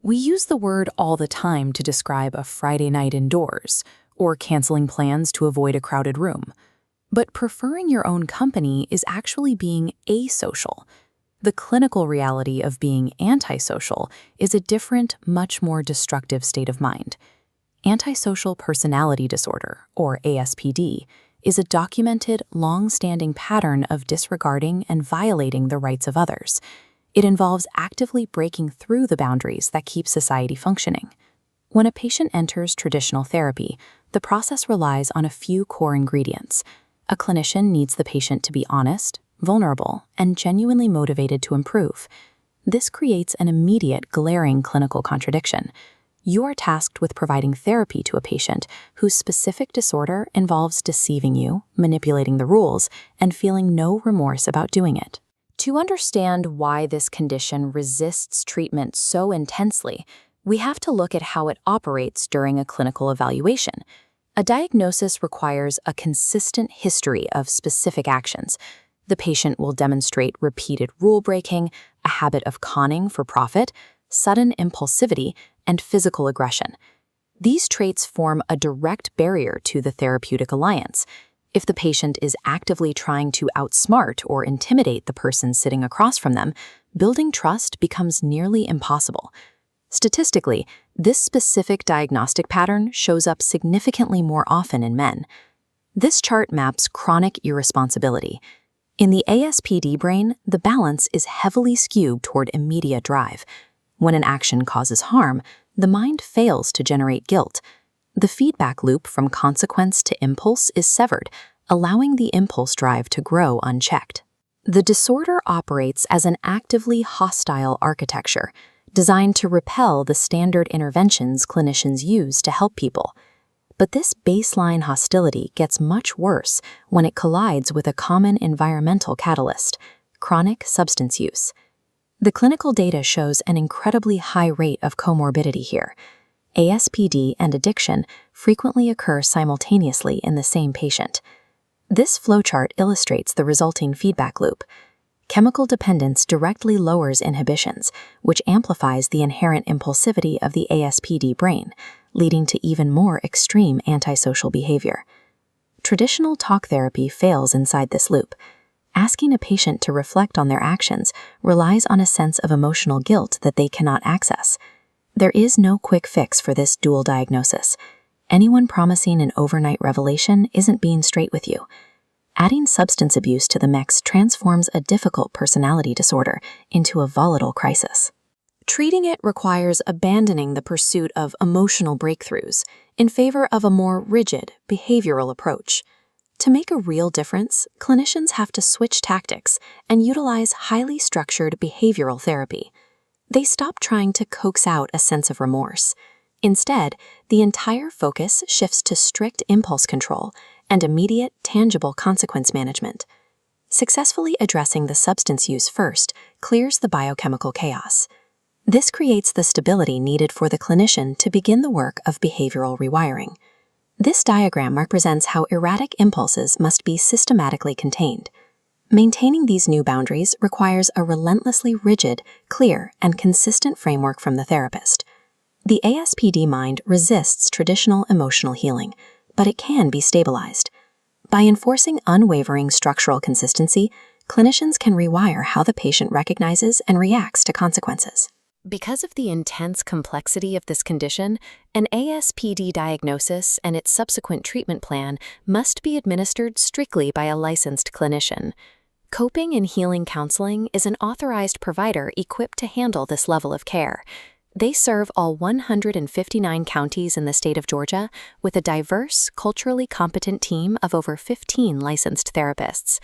We use the word all the time to describe a Friday night indoors, or canceling plans to avoid a crowded room. But preferring your own company is actually being asocial. The clinical reality of being antisocial is a different, much more destructive state of mind. Antisocial Personality Disorder, or ASPD, is a documented, long-standing pattern of disregarding and violating the rights of others. It involves actively breaking through the boundaries that keep society functioning. When a patient enters traditional therapy, the process relies on a few core ingredients. A clinician needs the patient to be honest, vulnerable, and genuinely motivated to improve. This creates an immediate, glaring clinical contradiction. You are tasked with providing therapy to a patient whose specific disorder involves deceiving you, manipulating the rules, and feeling no remorse about doing it. To understand why this condition resists treatment so intensely, we have to look at how it operates during a clinical evaluation. A diagnosis requires a consistent history of specific actions. The patient will demonstrate repeated rule breaking, a habit of conning for profit, sudden impulsivity, and physical aggression. These traits form a direct barrier to the therapeutic alliance. If the patient is actively trying to outsmart or intimidate the person sitting across from them, building trust becomes nearly impossible. Statistically, this specific diagnostic pattern shows up significantly more often in men. This chart maps chronic irresponsibility. In the ASPD brain, the balance is heavily skewed toward immediate drive. When an action causes harm, the mind fails to generate guilt. The feedback loop from consequence to impulse is severed, allowing the impulse drive to grow unchecked. The disorder operates as an actively hostile architecture, designed to repel the standard interventions clinicians use to help people. But this baseline hostility gets much worse when it collides with a common environmental catalyst: chronic substance use. The clinical data shows an incredibly high rate of comorbidity here. ASPD and addiction frequently occur simultaneously in the same patient. This flowchart illustrates the resulting feedback loop. Chemical dependence directly lowers inhibitions, which amplifies the inherent impulsivity of the ASPD brain, leading to even more extreme antisocial behavior. Traditional talk therapy fails inside this loop. Asking a patient to reflect on their actions relies on a sense of emotional guilt that they cannot access. There is no quick fix for this dual diagnosis. Anyone promising an overnight revelation isn't being straight with you. Adding substance abuse to the mix transforms a difficult personality disorder into a volatile crisis. Treating it requires abandoning the pursuit of emotional breakthroughs in favor of a more rigid, behavioral approach. To make a real difference, clinicians have to switch tactics and utilize highly structured behavioral therapy. They stop trying to coax out a sense of remorse. Instead, the entire focus shifts to strict impulse control and immediate, tangible consequence management. Successfully addressing the substance use first clears the biochemical chaos. This creates the stability needed for the clinician to begin the work of behavioral rewiring. This diagram represents how erratic impulses must be systematically contained. Maintaining these new boundaries requires a relentlessly rigid, clear, and consistent framework from the therapist. The ASPD mind resists traditional emotional healing, but it can be stabilized. By enforcing unwavering structural consistency, clinicians can rewire how the patient recognizes and reacts to consequences. Because of the intense complexity of this condition, an ASPD diagnosis and its subsequent treatment plan must be administered strictly by a licensed clinician. Coping and Healing Counseling is an authorized provider equipped to handle this level of care. They serve all 159 counties in the state of Georgia with a diverse, culturally competent team of over 15 licensed therapists.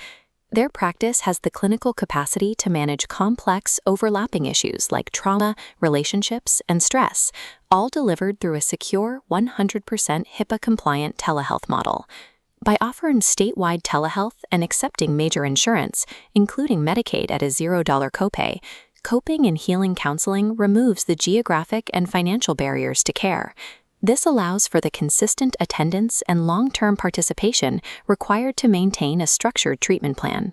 Their practice has the clinical capacity to manage complex, overlapping issues like trauma, relationships, and stress, all delivered through a secure, 100% HIPAA-compliant telehealth model. By offering statewide telehealth and accepting major insurance, including Medicaid at a $0 copay, Coping and Healing Counseling removes the geographic and financial barriers to care. This allows for the consistent attendance and long-term participation required to maintain a structured treatment plan.